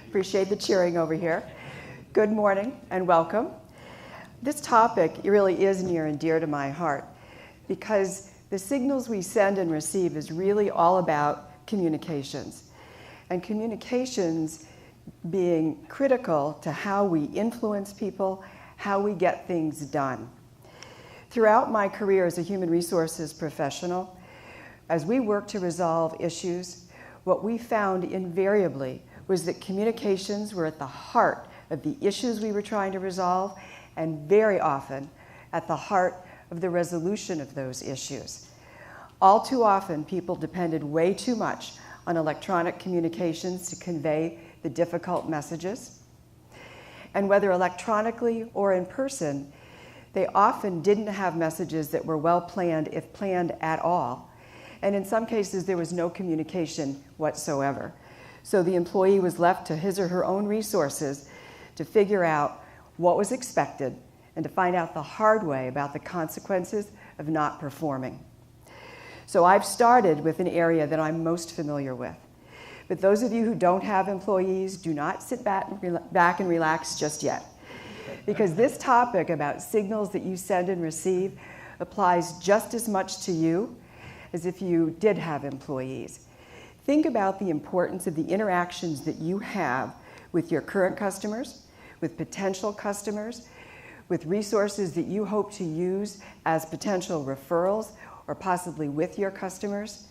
Appreciate the cheering over here. Good morning and welcome. This topic really is near and dear to my heart because the signals we send and receive is really all about communications. And communications being critical to how we influence people, how we get things done. Throughout my career as a human resources professional, as we worked to resolve issues, what we found invariably was that communications were at the heart of the issues we were trying to resolve, and very often at the heart of the resolution of those issues. All too often, people depended way too much on electronic communications to convey the difficult messages. And whether electronically or in person, they often didn't have messages that were well planned, if planned at all. And in some cases, there was no communication whatsoever. So the employee was left to his or her own resources to figure out what was expected and to find out the hard way about the consequences of not performing. So I've started with an area that I'm most familiar with. But those of you who don't have employees, do not sit back and relax just yet. Because this topic about signals that you send and receive applies just as much to you as if you did have employees. Think about the importance of the interactions that you have with your current customers, with potential customers, with resources that you hope to use as potential referrals or possibly with your customers.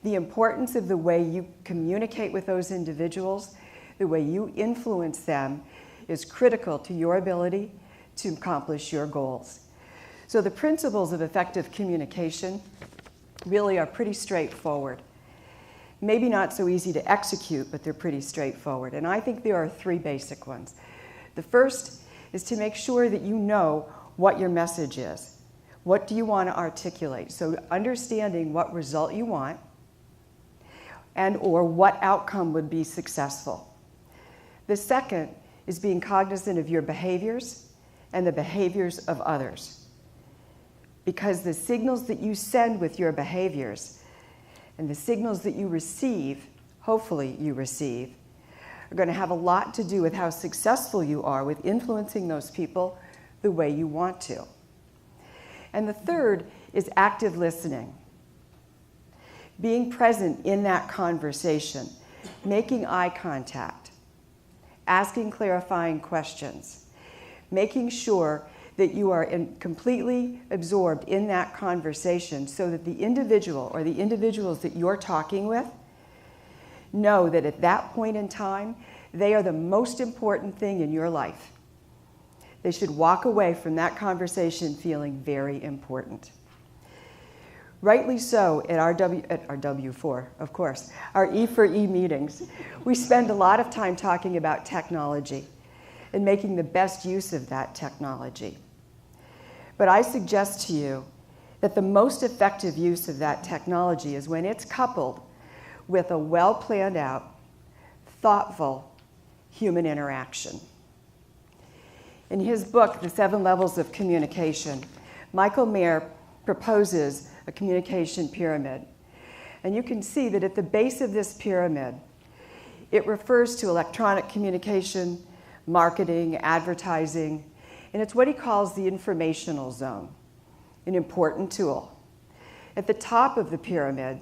The importance of the way you communicate with those individuals, the way you influence them, is critical to your ability to accomplish your goals. So the principles of effective communication really are pretty straightforward. Maybe not so easy to execute, but they're pretty straightforward. And I think there are three basic ones. The first is to make sure that you know what your message is. What do you want to articulate? So understanding what result you want and or what outcome would be successful. The second is being cognizant of your behaviors and the behaviors of others. Because the signals that you send with your behaviors and the signals that you receive, hopefully you receive, are going to have a lot to do with how successful you are with influencing those people the way you want to. And the third is active listening. Being present in that conversation, making eye contact, asking clarifying questions, making sure that you are completely absorbed in that conversation so that the individual or the individuals that you're talking with know that at that point in time, they are the most important thing in your life. They should walk away from that conversation feeling very important. Rightly so, at our W4, of course, our E4E meetings, we spend a lot of time talking about technology and making the best use of that technology. But I suggest to you that the most effective use of that technology is when it's coupled with a well-planned out, thoughtful human interaction. In his book, The 7 Levels of Communication, Michael Mayer proposes a communication pyramid. And you can see that at the base of this pyramid, it refers to electronic communication, marketing, advertising, and it's what he calls the informational zone, an important tool. At the top of the pyramid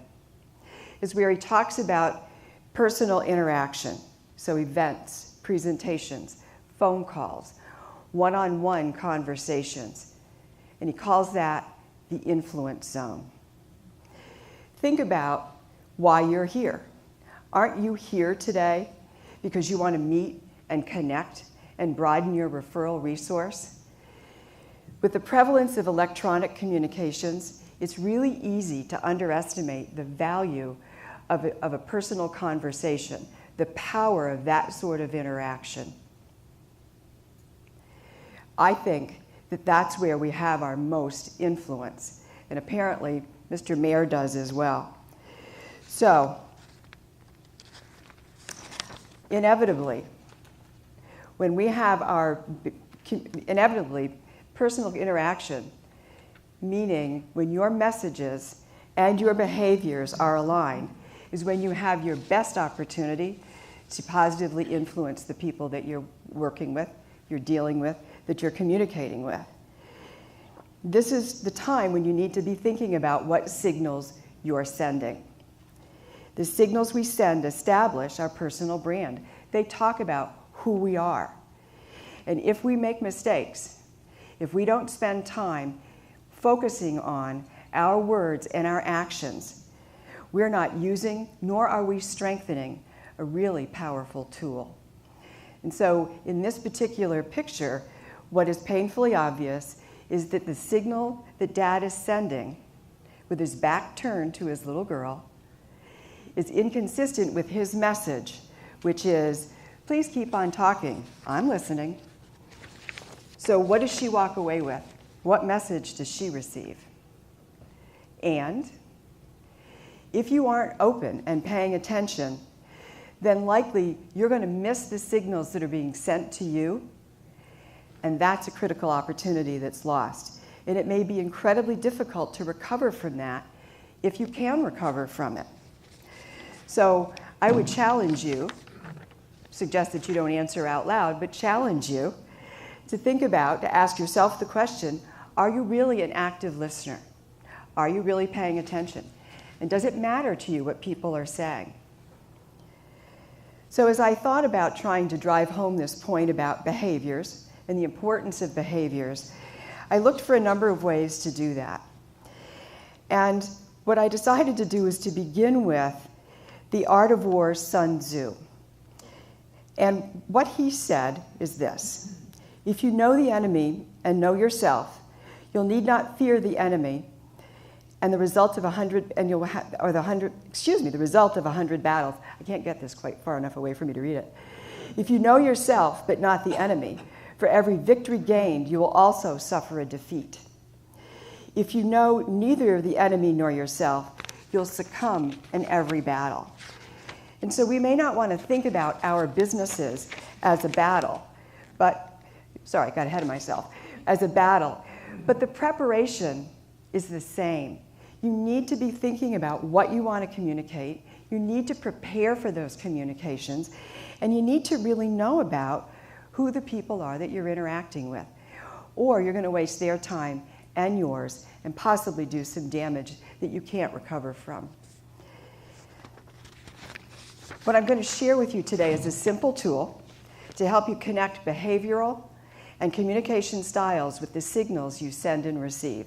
is where he talks about personal interaction, so events, presentations, phone calls, one-on-one conversations, and he calls that the influence zone. Think about why you're here. Aren't you here today because you want to meet and connect and broaden your referral resource? With the prevalence of electronic communications, it's really easy to underestimate the value of a personal conversation, the power of that sort of interaction. I think that that's where we have our most influence, and apparently Mr. Mayer does as well. So, inevitably, when we have our personal interaction, meaning when your messages and your behaviors are aligned, is when you have your best opportunity to positively influence the people that you're working with, you're dealing with, that you're communicating with. This is the time when you need to be thinking about what signals you're sending. The signals we send establish our personal brand. They talk about who we are. And if we make mistakes, if we don't spend time focusing on our words and our actions, we're not using, nor are we strengthening, a really powerful tool. And so in this particular picture, what is painfully obvious is that the signal that Dad is sending, with his back turned to his little girl, is inconsistent with his message, which is, please keep on talking, I'm listening. So what does she walk away with? What message does she receive? And if you aren't open and paying attention, then likely you're going to miss the signals that are being sent to you, and that's a critical opportunity that's lost. And it may be incredibly difficult to recover from that if you can recover from it. So I would challenge you, suggest that you don't answer out loud, but challenge you to think about, to ask yourself the question, are you really an active listener? Are you really paying attention? And does it matter to you what people are saying? So as I thought about trying to drive home this point about behaviors and the importance of behaviors, I looked for a number of ways to do that. And what I decided to do is to begin with The Art of War, Sun Tzu. And what he said is this: if you know the enemy and know yourself, you'll need not fear the enemy and the result of 100 battles. I can't get this quite far enough away for me to read it. If you know yourself but not the enemy, for every victory gained, you will also suffer a defeat. If you know neither the enemy nor yourself, you'll succumb in every battle. And so we may not want to think about our businesses as a battle, but, sorry, I got ahead of myself, as a battle, but the preparation is the same. You need to be thinking about what you want to communicate. You need to prepare for those communications, and you need to really know about who the people are that you're interacting with, or you're going to waste their time and yours and possibly do some damage that you can't recover from. What I'm going to share with you today is a simple tool to help you connect behavioral and communication styles with the signals you send and receive.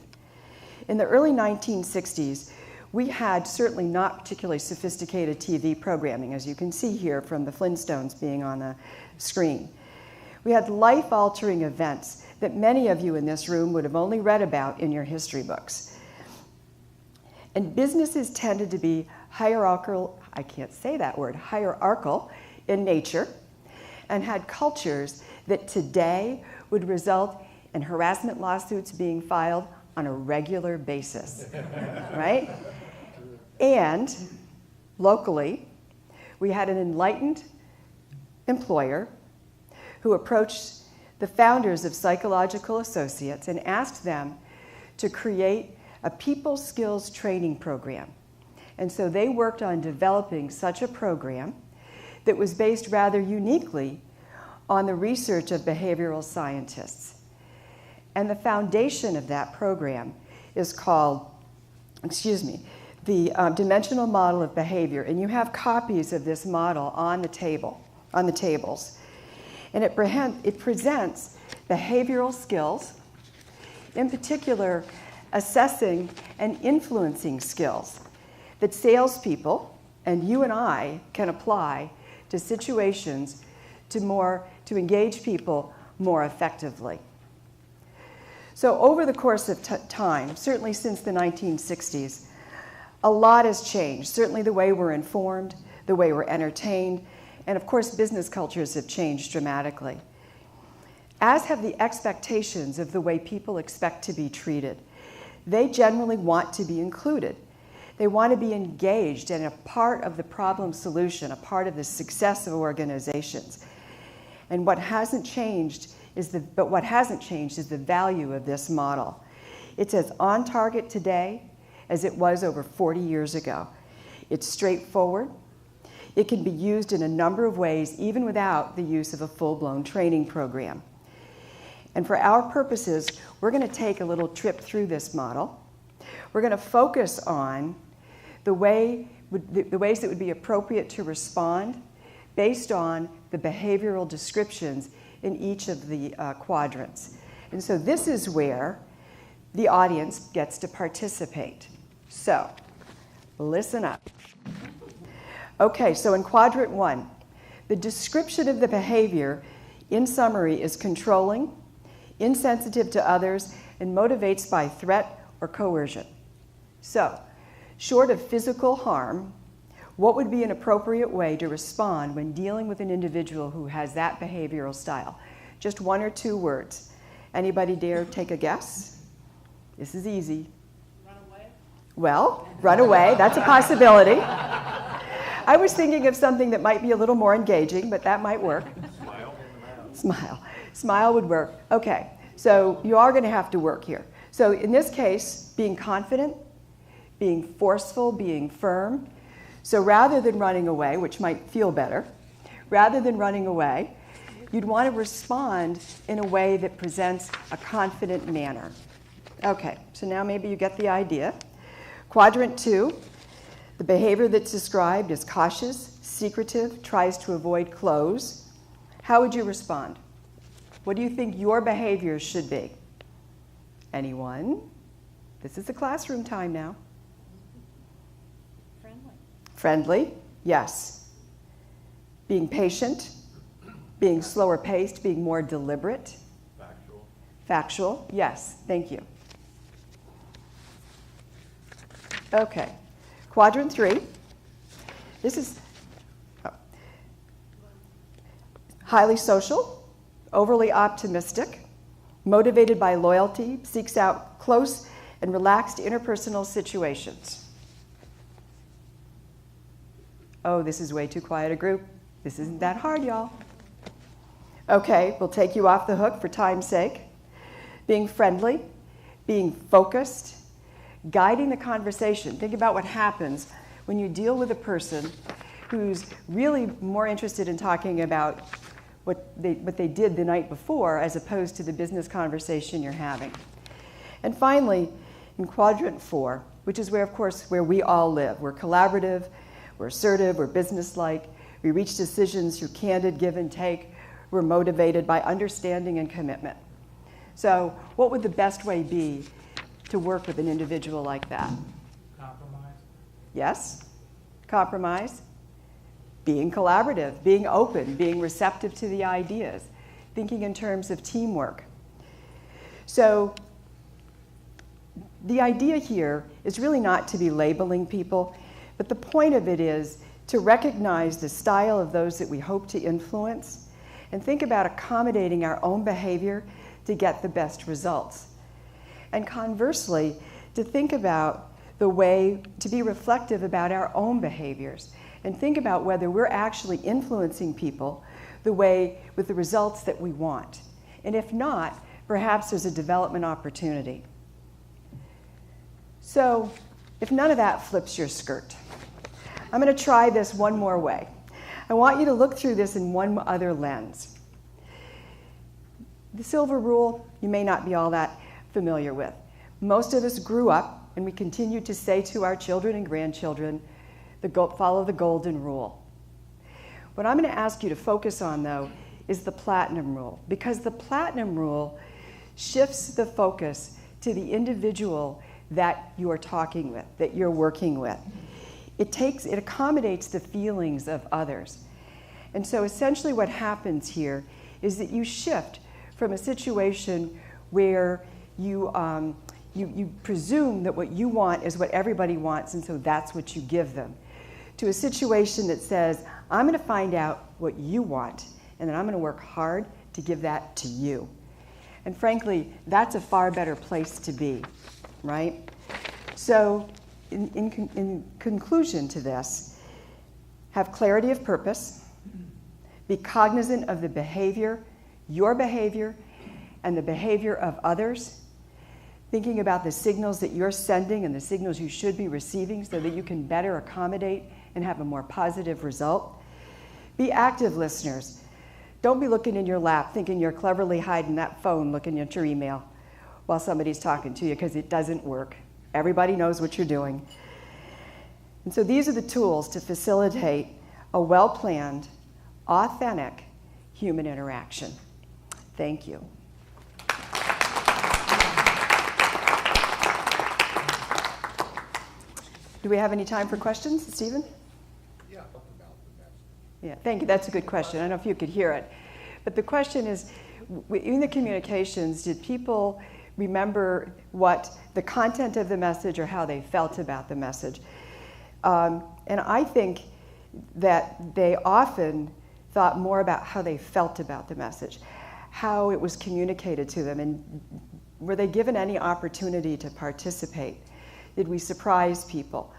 In the early 1960s, we had certainly not particularly sophisticated TV programming, as you can see here from the Flintstones being on the screen. We had life-altering events that many of you in this room would have only read about in your history books. And businesses tended to be hierarchical, I can't say that word, hierarchical in nature, and had cultures that today would result in harassment lawsuits being filed on a regular basis, right? And locally, we had an enlightened employer who approached the founders of Psychological Associates and asked them to create a people skills training program. And so they worked on developing such a program that was based rather uniquely on the research of behavioral scientists. And the foundation of that program is called, the dimensional model of behavior. And you have copies of this model on the tables. And it presents behavioral skills, in particular, assessing and influencing skills that salespeople and you and I can apply to situations to engage people more effectively. So over the course of time, certainly since the 1960s, a lot has changed. Certainly the way we're informed, the way we're entertained, and of course business cultures have changed dramatically, as have the expectations of the way people expect to be treated. They generally want to be included. They want to be engaged and a part of the problem solution, a part of the success of organizations. And what hasn't changed is the value of this model. It's as on target today as it was over 40 years ago. It's straightforward. It can be used in a number of ways, even without the use of a full-blown training program. And for our purposes, we're going to take a little trip through this model. We're going to focus on the ways that would be appropriate to respond based on the behavioral descriptions in each of the quadrants. And so this is where the audience gets to participate. So, listen up. Okay, so in quadrant 1, the description of the behavior, in summary, is controlling, insensitive to others, and motivates by threat or coercion. So, short of physical harm, what would be an appropriate way to respond when dealing with an individual who has that behavioral style? Just 1 or 2 words. Anybody dare take a guess? This is easy. Run away? Well, run away, that's a possibility. I was thinking of something that might be a little more engaging, but that might work. Smile. Smile. Smile would work. Okay, so you are going to have to work here. So in this case, being confident, being forceful, being firm. So rather than running away, which might feel better, rather than running away, you'd want to respond in a way that presents a confident manner. Okay, so now maybe you get the idea. Quadrant 2, the behavior that's described is cautious, secretive, tries to avoid close. How would you respond? What do you think your behavior should be? Anyone? This is the classroom time now. Friendly. Friendly, yes. Being patient, being slower paced, being more deliberate. Factual. Factual, yes, thank you. Okay, quadrant 3. This is highly social, overly optimistic, motivated by loyalty, seeks out close and relaxed interpersonal situations. Oh, this is way too quiet a group. This isn't that hard, y'all. Okay, we'll take you off the hook for time's sake. Being friendly, being focused, guiding the conversation. Think about what happens when you deal with a person who's really more interested in talking about what they did the night before as opposed to the business conversation you're having. And finally, in quadrant 4, which is where, of course, where we all live. We're collaborative, we're assertive, we're businesslike, we reach decisions through candid give and take, we're motivated by understanding and commitment. So what would the best way be to work with an individual like that? Compromise. Yes, compromise. Being collaborative, being open, being receptive to the ideas, thinking in terms of teamwork. So the idea here is really not to be labeling people, but the point of it is to recognize the style of those that we hope to influence and think about accommodating our own behavior to get the best results. And conversely, to think about the way to be reflective about our own behaviors and think about whether we're actually influencing people the way with the results that we want. And if not, perhaps there's a development opportunity. So if none of that flips your skirt, I'm going to try this one more way. I want you to look through this in one other lens. The silver rule, you may not be all that familiar with. Most of us grew up and we continue to say to our children and grandchildren, follow the golden rule. What I'm going to ask you to focus on, though, is the platinum rule, because the platinum rule shifts the focus to the individual that you're talking with, that you're working with. It accommodates the feelings of others. And so essentially what happens here is that you shift from a situation where you presume that what you want is what everybody wants, and so that's what you give them, to a situation that says, I'm going to find out what you want, and then I'm going to work hard to give that to you. And frankly, that's a far better place to be, right? So in conclusion to this, have clarity of purpose, be cognizant of the behavior, your behavior, and the behavior of others, thinking about the signals that you're sending and the signals you should be receiving so that you can better accommodate and have a more positive result. Be active listeners. Don't be looking in your lap thinking you're cleverly hiding that phone looking at your email while somebody's talking to you, because it doesn't work. Everybody knows what you're doing. And so these are the tools to facilitate a well-planned, authentic human interaction. Thank you. Do we have any time for questions, Stephen? Yeah, about the message. Yeah, thank you. That's a good question. I don't know if you could hear it. But the question is, in the communications, did people remember what the content of the message or how they felt about the message? And I think that they often thought more about how they felt about the message, how it was communicated to them, and were they given any opportunity to participate? Did we surprise people?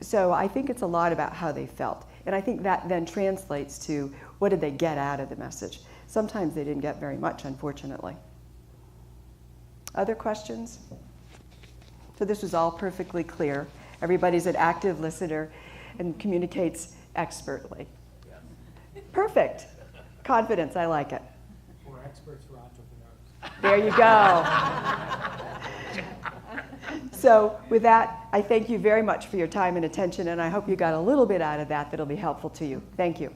So I think it's a lot about how they felt. And I think that then translates to what did they get out of the message. Sometimes they didn't get very much, unfortunately. Other questions? So this was all perfectly clear. Everybody's an active listener and communicates expertly. Perfect. Confidence, I like it. We're experts for entrepreneurs. There you go. So with that, I thank you very much for your time and attention, and I hope you got a little bit out of that that'll be helpful to you. Thank you.